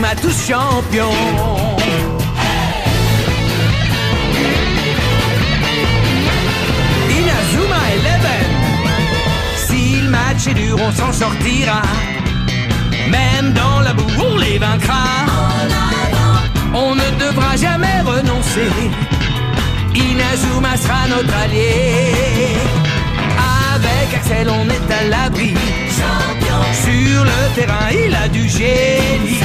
Inazuma tous champions. Inazuma 11. Si le match est dur, on s'en sortira. Même dans la boue, on les vaincra. On ne devra jamais renoncer. Inazuma sera notre allié. Avec Axel, on est à l'abri. Sur le terrain, il a du génie.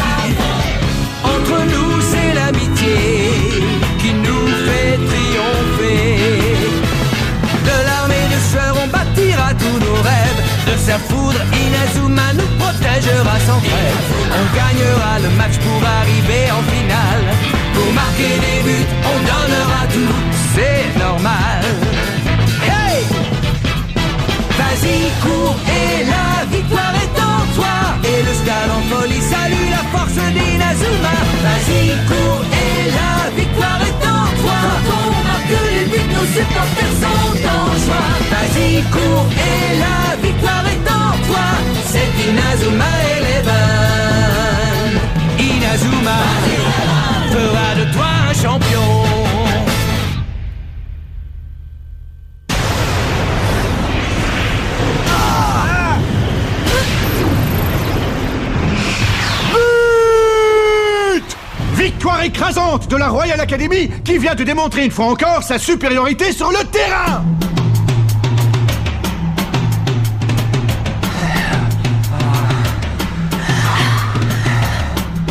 Entre nous, c'est l'amitié qui nous fait triompher. De l'armée de sueur, on bâtira tous nos rêves. De sa foudre, Inazuma nous protégera sans trêve. On gagnera le match pour arriver en finale. Pour marquer des buts, on donnera tout, c'est normal. Hey! Vas-y, cours et la victoire est en toi. Et le stade en folie salue la force d'Inazuma. Vas-y, cours et la victoire est en toi. Quand on marque les buts, nos supporters sont en joie. Vas-y, cours et la victoire est en toi. C'est Inazuma 11. Inazuma fera de toi un champion. Victoire écrasante de la Royal Academy qui vient de démontrer une fois encore sa supériorité sur le terrain.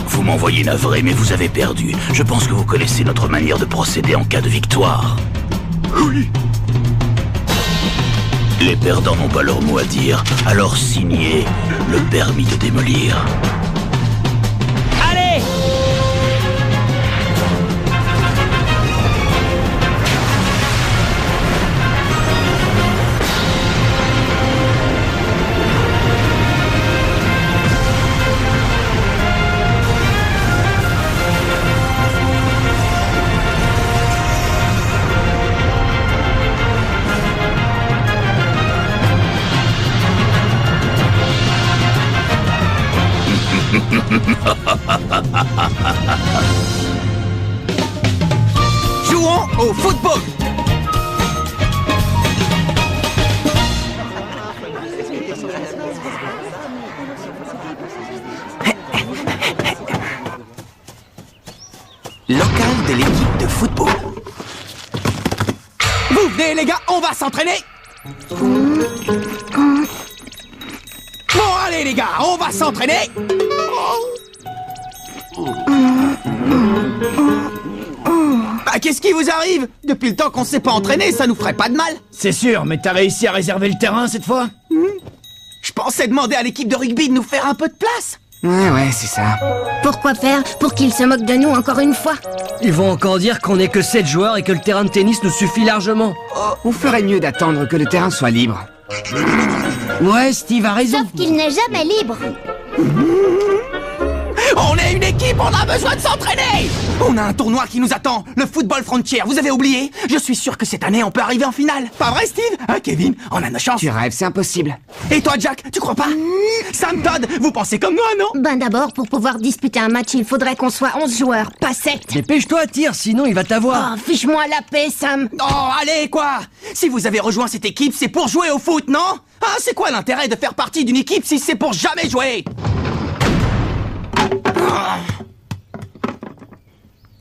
Vous m'envoyez navré, mais vous avez perdu. Je pense que vous connaissez notre manière de procéder en cas de victoire. Oui. Les perdants n'ont pas leur mot à dire, alors signez le permis de démolir. Allez! Jouons au football. Local de l'équipe de football. Vous venez les gars, on va s'entraîner. Bon allez les gars, on va s'entraîner. Bah qu'est-ce qui vous arrive? Depuis le temps qu'on s'est pas entraîné, ça nous ferait pas de mal. C'est sûr, mais t'as réussi à réserver le terrain cette fois? Je pensais demander à l'équipe de rugby de nous faire un peu de place. Ouais, c'est ça. Pourquoi faire? Pour qu'ils se moquent de nous encore une fois? Ils vont encore dire qu'on est que 7 joueurs et que le terrain de tennis nous suffit largement. On ferait mieux d'attendre que le terrain soit libre. Ouais, Steve a raison. Sauf qu'il n'est jamais libre. On est une équipe, on a besoin de s'entraîner. On a un tournoi qui nous attend, le Football Frontier, vous avez oublié? Je suis sûr que cette année on peut arriver en finale. Pas vrai Steve? Hein Kevin? On a nos chances. Tu rêves, c'est impossible. Et toi Jack, tu crois pas? Sam Todd, vous pensez comme moi, non? Ben d'abord, pour pouvoir disputer un match, il faudrait qu'on soit 11 joueurs, pas 7. Dépêche-toi, tire, sinon il va t'avoir. Oh, fiche-moi la paix, Sam. Oh, allez, quoi? Si vous avez rejoint cette équipe, c'est pour jouer au foot, non? Hein, c'est quoi l'intérêt de faire partie d'une équipe si c'est pour jamais jouer?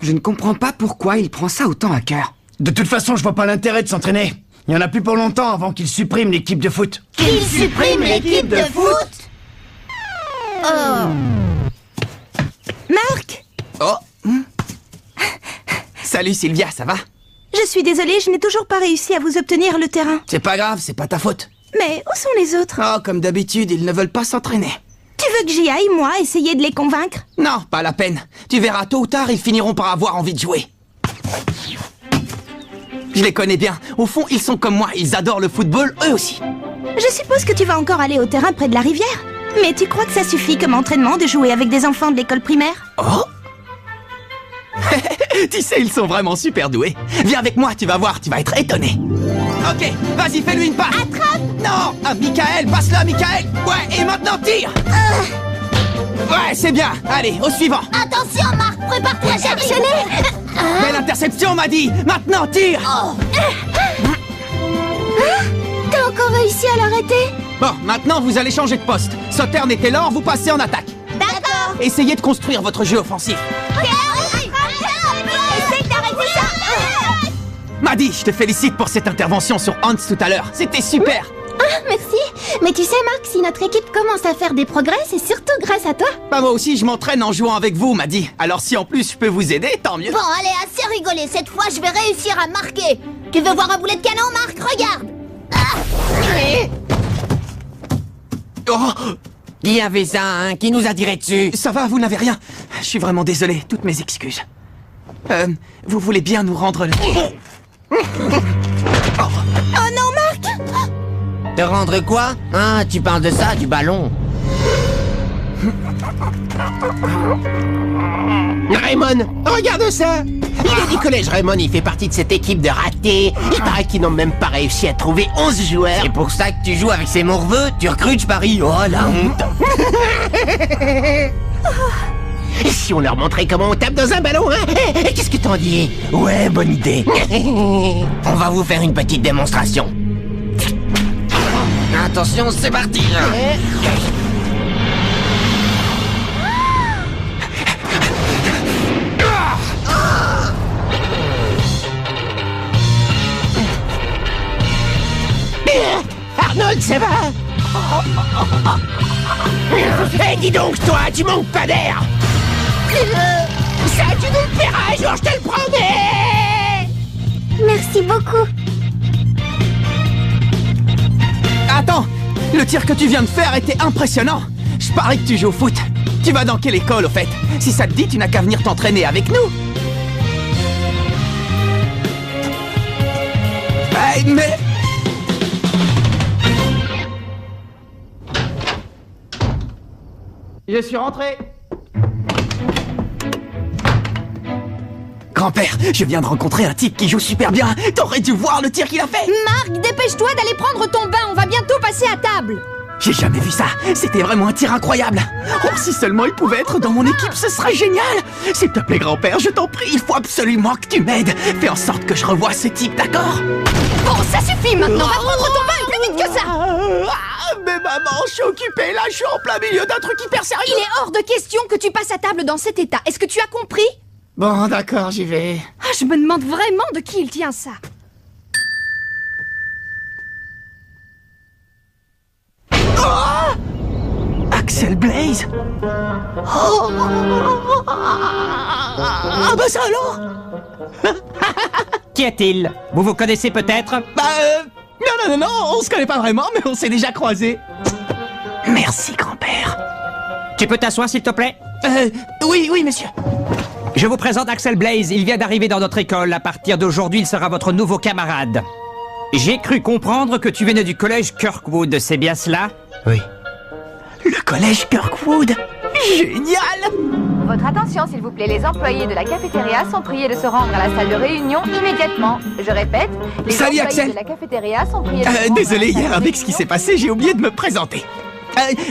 Je ne comprends pas pourquoi il prend ça autant à cœur. De toute façon, je vois pas l'intérêt de s'entraîner. Il y en a plus pour longtemps avant qu'il supprime l'équipe de foot. Qu'il supprime l'équipe de foot? Oh. Marc! Oh. Salut Sylvia, ça va? Je suis désolée, je n'ai toujours pas réussi à vous obtenir le terrain. C'est pas grave, c'est pas ta faute. Mais où sont les autres? Oh, comme d'habitude, ils ne veulent pas s'entraîner. Tu veux que j'y aille, moi, essayer de les convaincre? Non, pas la peine. Tu verras, tôt ou tard, ils finiront par avoir envie de jouer. Je les connais bien. Au fond, ils sont comme moi. Ils adorent le football, eux aussi. Je suppose que tu vas encore aller au terrain près de la rivière. Mais tu crois que ça suffit comme entraînement de jouer avec des enfants de l'école primaire? Oh. Tu sais, ils sont vraiment super doués. Viens avec moi, tu vas voir, tu vas être étonné. Ok, vas-y, fais-lui une passe. Attrape! Non, à Michael, passe-le à Michael. Ouais, et maintenant tire. Ouais, c'est bien. Allez, au suivant. Attention, Marc, prépare-toi à charger. Belle interception, m'a dit. Maintenant, tire. T'as encore réussi à l'arrêter? Bon, maintenant, vous allez changer de poste. Sautern était lent, vous passez en attaque. D'accord. Essayez de construire votre jeu offensif. Essaye d'arrêter ça. Maddy, je te félicite pour cette intervention sur Hans tout à l'heure. C'était super. Ah, merci. Mais tu sais, Marc, si notre équipe commence à faire des progrès, c'est surtout grâce à toi. Bah moi aussi, je m'entraîne en jouant avec vous, Maddy. Alors si en plus je peux vous aider, tant mieux. Bon, allez, assez rigolé. Cette fois, je vais réussir à marquer. Tu veux voir un boulet de canon, Marc? Regarde. Oh, Qui y avait ça, hein? Qui nous a tiré dessus? ça va, vous n'avez rien. Je suis vraiment désolé, toutes mes excuses. Vous voulez bien nous rendre le... Oh non, Marc! Te rendre quoi? Ah, tu parles de ça, du ballon. Raymond, regarde ça! Il est du collège Raymond, il fait partie de cette équipe de ratés. Il paraît qu'ils n'ont même pas réussi à trouver 11 joueurs. C'est pour ça que tu joues avec ces morveux? Tu recrutes, je parie? Oh, la honte! Et si on leur montrait comment on tape dans un ballon, hein? Qu'est-ce que t'en dis? Ouais, bonne idée. On va vous faire une petite démonstration. Attention, c'est parti. Arnold, ça va? Eh, dis donc, toi, tu manques pas d'air! Ça, tu nous le paieras un jour, je te le promets! Merci beaucoup. Attends, le tir que tu viens de faire était impressionnant. Je parie que tu joues au foot. Tu vas dans quelle école, au fait? Si ça te dit, tu n'as qu'à venir t'entraîner avec nous. Mais... Je suis rentré. Grand-père, je viens de rencontrer un type qui joue super bien. T'aurais dû voir le tir qu'il a fait. Marc, dépêche-toi d'aller prendre ton bain, on va bientôt passer à table. J'ai jamais vu ça. C'était vraiment un tir incroyable. Oh, si seulement il pouvait être dans mon équipe, ce serait génial. S'il te plaît, grand-père, je t'en prie, il faut absolument que tu m'aides. Fais en sorte que je revoie ce type, d'accord? Bon, ça suffit maintenant, va prendre ton bain et plus vite que ça. Mais maman, je suis occupé là, je suis en plein milieu d'un truc hyper sérieux. Il est hors de question que tu passes à table dans cet état. Est-ce que tu as compris? Bon, d'accord, j'y vais. Ah, je me demande vraiment de qui il tient ça. Axel Blaze. Ah bah ça alors. Qu'y a-t-il? Vous vous connaissez peut-être? Non, on se connaît pas vraiment, mais on s'est déjà croisés. Merci, grand-père. Tu peux t'asseoir, s'il te plaît? Oui, monsieur. Je vous présente Axel Blaze, il vient d'arriver dans notre école. À partir d'aujourd'hui, il sera votre nouveau camarade. J'ai cru comprendre que tu venais du collège Kirkwood, c'est bien cela? Oui. Le collège Kirkwood? Génial! Votre attention, s'il vous plaît, les employés de la cafétéria sont priés de se rendre à la salle de réunion immédiatement. Je répète, les Salut, employés Axel. de la cafétéria sont priés de se rendre Désolé, à la salle hier, de avec ce qui s'est passé, j'ai oublié de me présenter.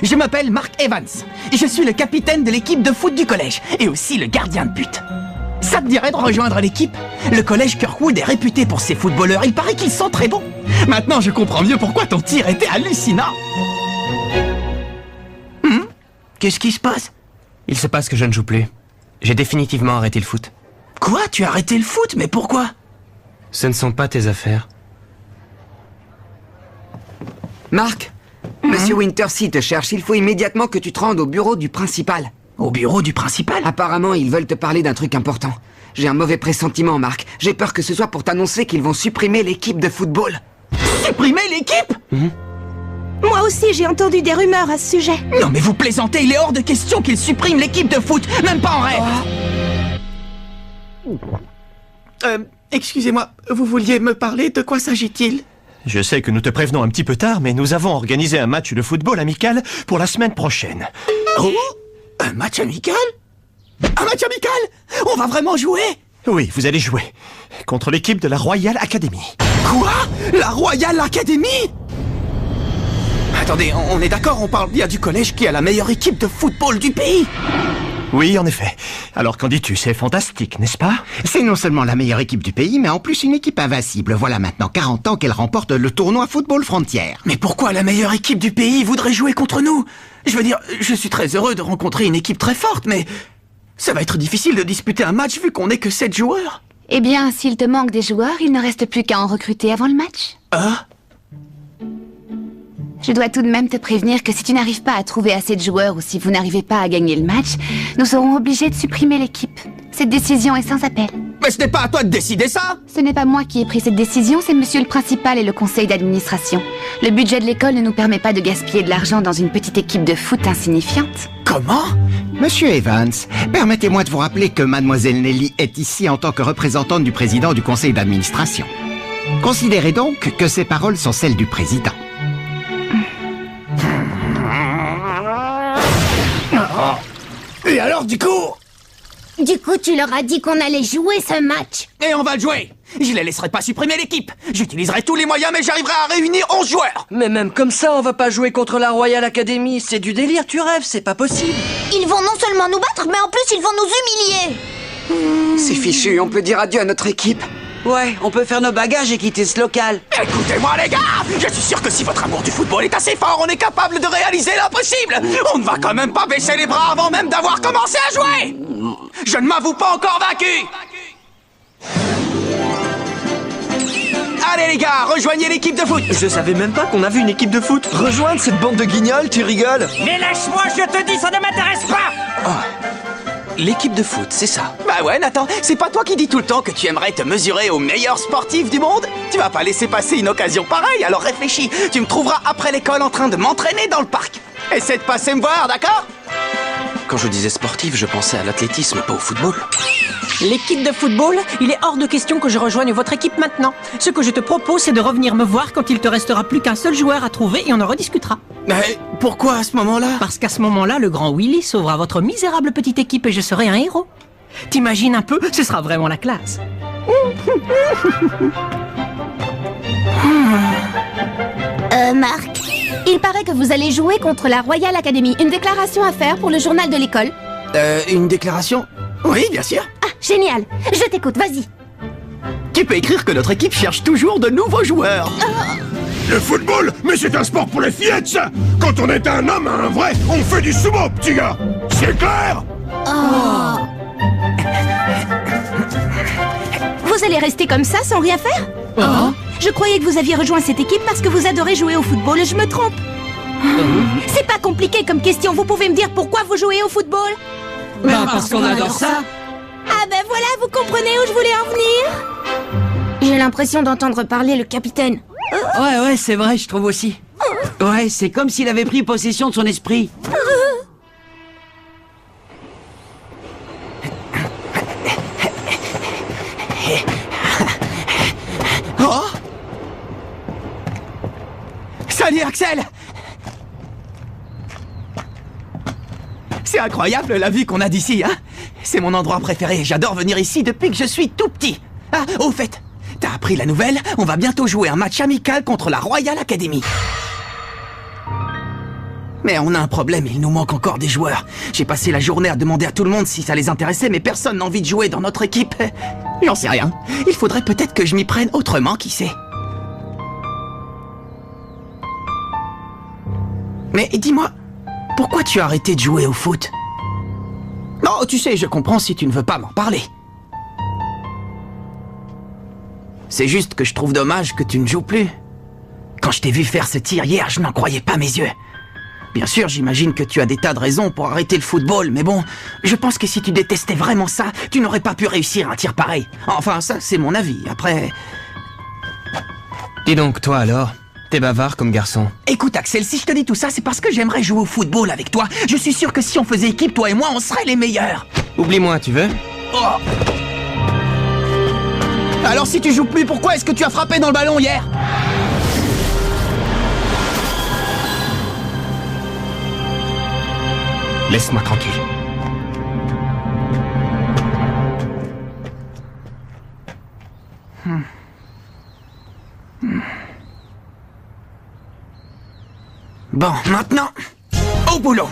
Je m'appelle Mark Evans. Je suis le capitaine de l'équipe de foot du collège, et aussi le gardien de but. Ça te dirait de rejoindre l'équipe? Le collège Kirkwood est réputé pour ses footballeurs, il paraît qu'ils sont très bons. Maintenant, je comprends mieux pourquoi ton tir était hallucinant. Qu'est-ce qui se passe? Il se passe que je ne joue plus. J'ai définitivement arrêté le foot. Quoi? Tu as arrêté le foot? Mais pourquoi? Ce ne sont pas tes affaires. Marc? Monsieur Wintersea te cherche. Il faut immédiatement que tu te rendes au bureau du principal. Au bureau du principal? Apparemment, ils veulent te parler d'un truc important. J'ai un mauvais pressentiment, Marc. J'ai peur que ce soit pour t'annoncer qu'ils vont supprimer l'équipe de football. Supprimer l'équipe? Moi aussi, j'ai entendu des rumeurs à ce sujet. Non mais vous plaisantez, il est hors de question qu'ils suppriment l'équipe de foot, même pas en rêve. Excusez-moi, vous vouliez me parler? De quoi s'agit-il? Je sais que nous te prévenons un petit peu tard, mais nous avons organisé un match de football amical pour la semaine prochaine. Oh? Un match amical? Un match amical? On va vraiment jouer? Oui, vous allez jouer contre l'équipe de la Royal Academy. Quoi? La Royal Academy? Attendez, on est d'accord, on parle bien du collège qui a la meilleure équipe de football du pays. Oui, en effet. Alors qu'en dis-tu, c'est fantastique, n'est-ce pas? C'est non seulement la meilleure équipe du pays, mais en plus une équipe invincible. Voilà maintenant 40 ans qu'elle remporte le tournoi Football Frontière. Mais pourquoi la meilleure équipe du pays voudrait jouer contre nous? Je veux dire, je suis très heureux de rencontrer une équipe très forte, mais ça va être difficile de disputer un match vu qu'on n'est que 7 joueurs. Eh bien, s'il te manque des joueurs, il ne reste plus qu'à en recruter avant le match. Ah? Je dois tout de même te prévenir que si tu n'arrives pas à trouver assez de joueurs ou si vous n'arrivez pas à gagner le match, nous serons obligés de supprimer l'équipe. Cette décision est sans appel. Mais ce n'est pas à toi de décider ça! Ce n'est pas moi qui ai pris cette décision, c'est monsieur le principal et le conseil d'administration. Le budget de l'école ne nous permet pas de gaspiller de l'argent dans une petite équipe de foot insignifiante. Comment? Monsieur Evans, permettez-moi de vous rappeler que mademoiselle Nelly est ici en tant que représentante du président du conseil d'administration. Considérez donc que ces paroles sont celles du président. Et alors, du coup, tu leur as dit qu'on allait jouer ce match. Et on va le jouer. Je les laisserai pas supprimer l'équipe. J'utiliserai tous les moyens, mais j'arriverai à réunir 11 joueurs. Mais même comme ça, on va pas jouer contre la Royal Academy. C'est du délire, tu rêves, c'est pas possible. Ils vont non seulement nous battre, mais en plus ils vont nous humilier. C'est fichu, on peut dire adieu à notre équipe. Ouais, on peut faire nos bagages et quitter ce local. Écoutez-moi les gars, je suis sûr que si votre amour du football est assez fort, on est capable de réaliser l'impossible. On ne va quand même pas baisser les bras avant même d'avoir commencé à jouer. Je ne m'avoue pas encore vaincu. Allez les gars, rejoignez l'équipe de foot. Je savais même pas qu'on avait une équipe de foot. Rejoindre cette bande de guignols, tu rigoles? Mais lâche-moi, je te dis, ça ne m'intéresse pas. Oh. L'équipe de foot, c'est ça. Bah ouais, Nathan, c'est pas toi qui dis tout le temps que tu aimerais te mesurer aux meilleurs sportifs du monde? Tu vas pas laisser passer une occasion pareille, alors réfléchis. Tu me trouveras après l'école en train de m'entraîner dans le parc. Essaie de passer me voir, d'accord? Quand je disais sportif, je pensais à l'athlétisme, pas au football. L'équipe de football, il est hors de question que je rejoigne votre équipe maintenant. Ce que je te propose, c'est de revenir me voir quand il te restera plus qu'un seul joueur à trouver et on en rediscutera. Mais pourquoi à ce moment-là? Parce qu'à ce moment-là, le grand Willy sauvera votre misérable petite équipe et je serai un héros. T'imagines un peu, ce sera vraiment la classe. Marc, il paraît que vous allez jouer contre la Royal Academy. Une déclaration à faire pour le journal de l'école. Une déclaration? Oui, bien sûr. Ah, génial. Je t'écoute, vas-y. Tu peux écrire que notre équipe cherche toujours de nouveaux joueurs. Le football, mais c'est un sport pour les fillettes, ça. Quand on est un homme, un vrai, on fait du sumo, petit gars. C'est clair? Vous allez rester comme ça sans rien faire? Je croyais que vous aviez rejoint cette équipe parce que vous adorez jouer au football. Je me trompe? C'est pas compliqué comme question. Vous pouvez me dire pourquoi vous jouez au football? Parce qu'on adore ça. Ah ben voilà, vous comprenez où je voulais en venir? J'ai l'impression d'entendre parler le capitaine. Ouais, c'est vrai, je trouve aussi. Ouais, c'est comme s'il avait pris possession de son esprit. Oh! Salut Axel! C'est incroyable la vue qu'on a d'ici, hein? C'est mon endroit préféré, j'adore venir ici depuis que je suis tout petit. Ah, au fait, t'as appris la nouvelle? On va bientôt jouer un match amical contre la Royal Academy. Mais on a un problème, il nous manque encore des joueurs. J'ai passé la journée à demander à tout le monde si ça les intéressait, mais personne n'a envie de jouer dans notre équipe. J'en sais rien. Il faudrait peut-être que je m'y prenne autrement, qui sait. Mais dis-moi, pourquoi tu as arrêté de jouer au foot? Non, tu sais, je comprends si tu ne veux pas m'en parler. C'est juste que je trouve dommage que tu ne joues plus. Quand je t'ai vu faire ce tir hier, je n'en croyais pas mes yeux. Bien sûr, j'imagine que tu as des tas de raisons pour arrêter le football, mais bon, je pense que si tu détestais vraiment ça, tu n'aurais pas pu réussir un tir pareil. Enfin, ça, c'est mon avis. Après... Dis donc, toi alors, t'es bavard comme garçon. Écoute Axel, si je te dis tout ça, c'est parce que j'aimerais jouer au football avec toi. Je suis sûr que si on faisait équipe, toi et moi, on serait les meilleurs. Oublie-moi, tu veux? Oh. Alors si tu joues plus, pourquoi est-ce que tu as frappé dans le ballon hier? Laisse-moi tranquille. Bon, maintenant, au boulot.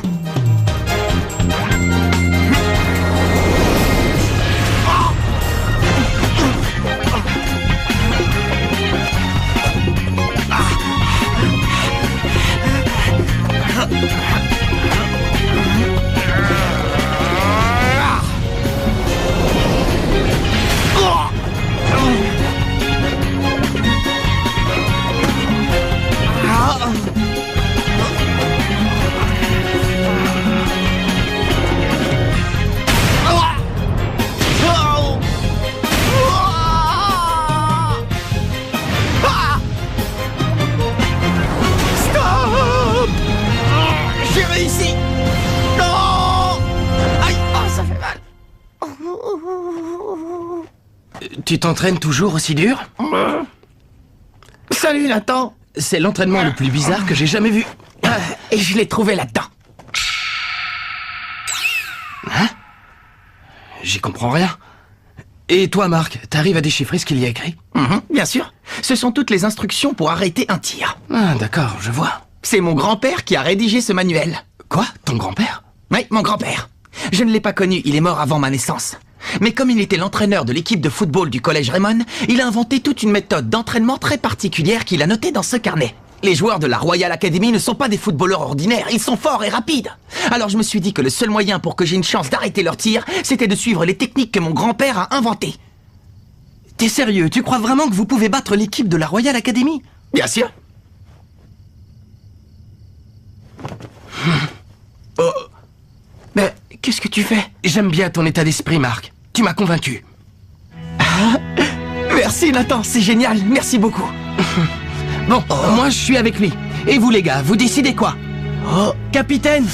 Tu t'entraînes toujours aussi dur? Salut Nathan. C'est l'entraînement le plus bizarre que j'ai jamais vu. Et je l'ai trouvé là-dedans. Hein? J'y comprends rien. Et toi, Marc, t'arrives à déchiffrer ce qu'il y a écrit? Bien sûr. Ce sont toutes les instructions pour arrêter un tir. Ah, d'accord, je vois. C'est mon grand-père qui a rédigé ce manuel. Quoi? Ton grand-père? Oui, mon grand-père. Je ne l'ai pas connu, il est mort avant ma naissance. Mais comme il était l'entraîneur de l'équipe de football du collège Raymond, il a inventé toute une méthode d'entraînement très particulière qu'il a notée dans ce carnet. Les joueurs de la Royal Academy ne sont pas des footballeurs ordinaires, ils sont forts et rapides. Alors je me suis dit que le seul moyen pour que j'ai une chance d'arrêter leur tir, c'était de suivre les techniques que mon grand-père a inventées. T'es sérieux? Tu crois vraiment que vous pouvez battre l'équipe de la Royal Academy? Bien sûr. Oh. Mais qu'est-ce que tu fais? J'aime bien ton état d'esprit, Marc. Tu m'as convaincu. Merci Nathan, c'est génial, merci beaucoup. Bon, moi je suis avec lui. Et vous les gars, vous décidez quoi? Oh, capitaine!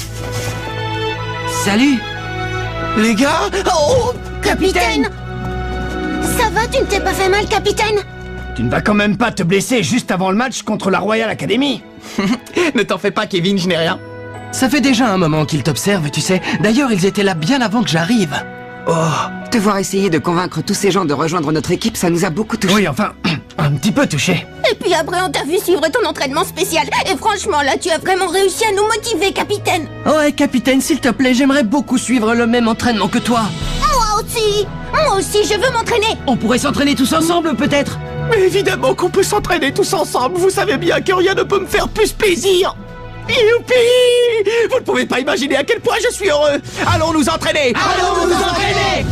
Salut! Les gars! Oh, capitaine! Ça va, tu ne t'es pas fait mal, capitaine? Tu ne vas quand même pas te blesser juste avant le match contre la Royal Academy? Ne t'en fais pas, Kevin, je n'ai rien. Ça fait déjà un moment qu'ils t'observent, tu sais. D'ailleurs, ils étaient là bien avant que j'arrive. Oh, te voir essayer de convaincre tous ces gens de rejoindre notre équipe, ça nous a beaucoup touché. Oui, enfin, un petit peu touché. Et puis après, on t'a vu suivre ton entraînement spécial. Et franchement, là, tu as vraiment réussi à nous motiver, capitaine. Ouais, capitaine, s'il te plaît, j'aimerais beaucoup suivre le même entraînement que toi. Moi aussi, je veux m'entraîner. On pourrait s'entraîner tous ensemble, peut-être? Mais évidemment qu'on peut s'entraîner tous ensemble. Vous savez bien que rien ne peut me faire plus plaisir. Youpi! Vous ne pouvez pas imaginer à quel point je suis heureux. Allons nous entraîner. Allons nous entraîner.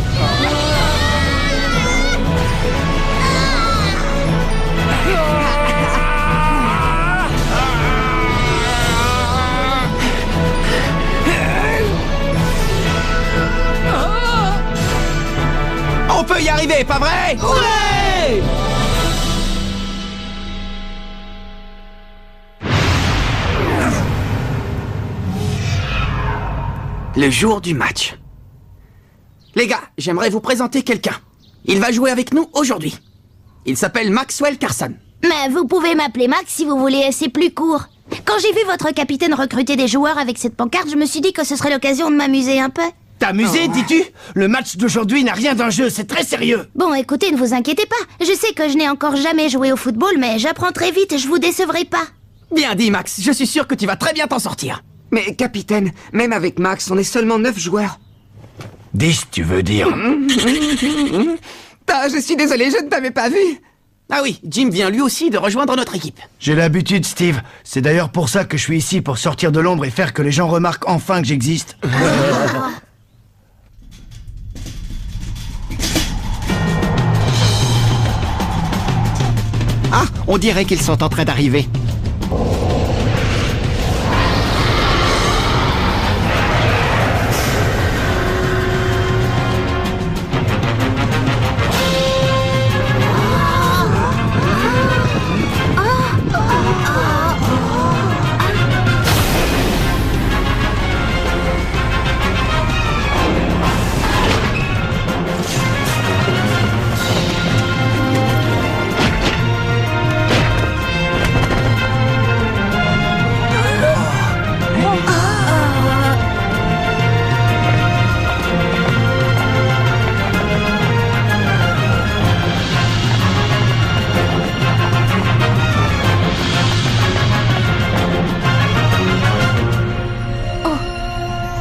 On peut y arriver, pas vrai? Ouais! Le jour du match. Les gars, j'aimerais vous présenter quelqu'un. Il va jouer avec nous aujourd'hui. Il s'appelle Maxwell Carson. Mais vous pouvez m'appeler Max si vous voulez, c'est plus court. Quand j'ai vu votre capitaine recruter des joueurs avec cette pancarte, je me suis dit que ce serait l'occasion de m'amuser un peu. T'amuser, dis-tu? Le match d'aujourd'hui n'a rien d'un jeu, c'est très sérieux. Bon, écoutez, ne vous inquiétez pas. Je sais que je n'ai encore jamais joué au football, mais j'apprends très vite et je vous décevrai pas. Bien dit, Max. Je suis sûr que tu vas très bien t'en sortir. Mais capitaine, même avec Max, on est seulement 9 joueurs. 10, tu veux dire? Ah, je suis désolé, je ne t'avais pas vu. Ah oui, Jim vient lui aussi de rejoindre notre équipe. J'ai l'habitude, Steve. C'est d'ailleurs pour ça que je suis ici, pour sortir de l'ombre et faire que les gens remarquent enfin que j'existe. Ah, on dirait qu'ils sont en train d'arriver.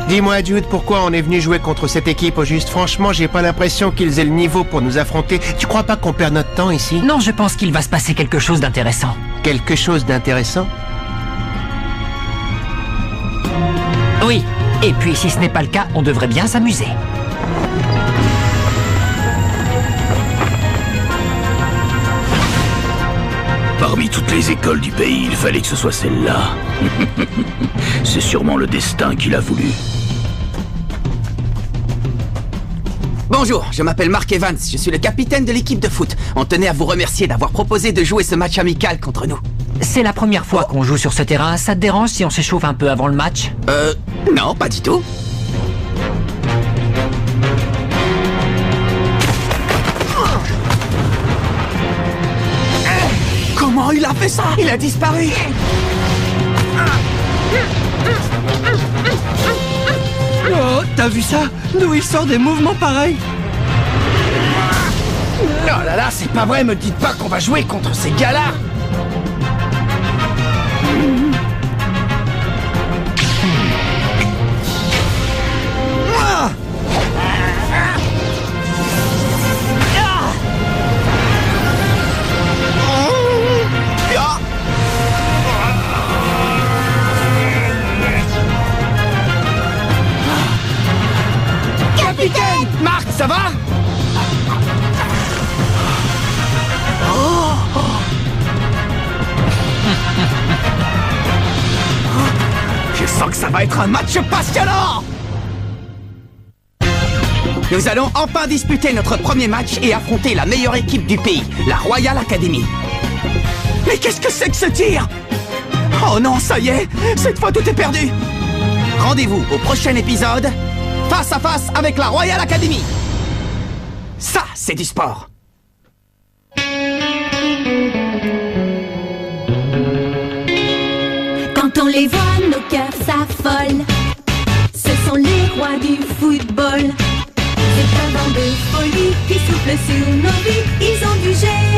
Dis-moi, Jude, pourquoi on est venu jouer contre cette équipe au juste? Franchement, j'ai pas l'impression qu'ils aient le niveau pour nous affronter. Tu crois pas qu'on perd notre temps ici? Non, je pense qu'il va se passer quelque chose d'intéressant. Quelque chose d'intéressant? Oui. Et puis, si ce n'est pas le cas, on devrait bien s'amuser. Parmi toutes les écoles du pays, il fallait que ce soit celle-là. C'est sûrement le destin qu'il a voulu. Bonjour, je m'appelle Mark Evans, je suis le capitaine de l'équipe de foot. On tenait à vous remercier d'avoir proposé de jouer ce match amical contre nous. C'est la première fois qu'on joue sur ce terrain. Ça te dérange si on s'échauffe un peu avant le match? Non, pas du tout. Comment il a fait ça? Il a disparu. Oh, t'as vu ça? D'où il sort des mouvements pareils? Oh là là, c'est pas vrai, me dites pas qu'on va jouer contre ces gars-là! Capitaine! Marc, ça va? Je sens que ça va être un match passionnant! Nous allons enfin disputer notre premier match et affronter la meilleure équipe du pays, la Royal Academy. Mais qu'est-ce que c'est que ce tir? Oh non, ça y est, cette fois tout est perdu. Rendez-vous au prochain épisode, face à face avec la Royal Academy. Ça, c'est du sport. Quand on les voit, nos cœurs s'affolent. Ce sont les rois du football. C'est un vent de folie qui souffle sur nos vies. Ils ont du génie.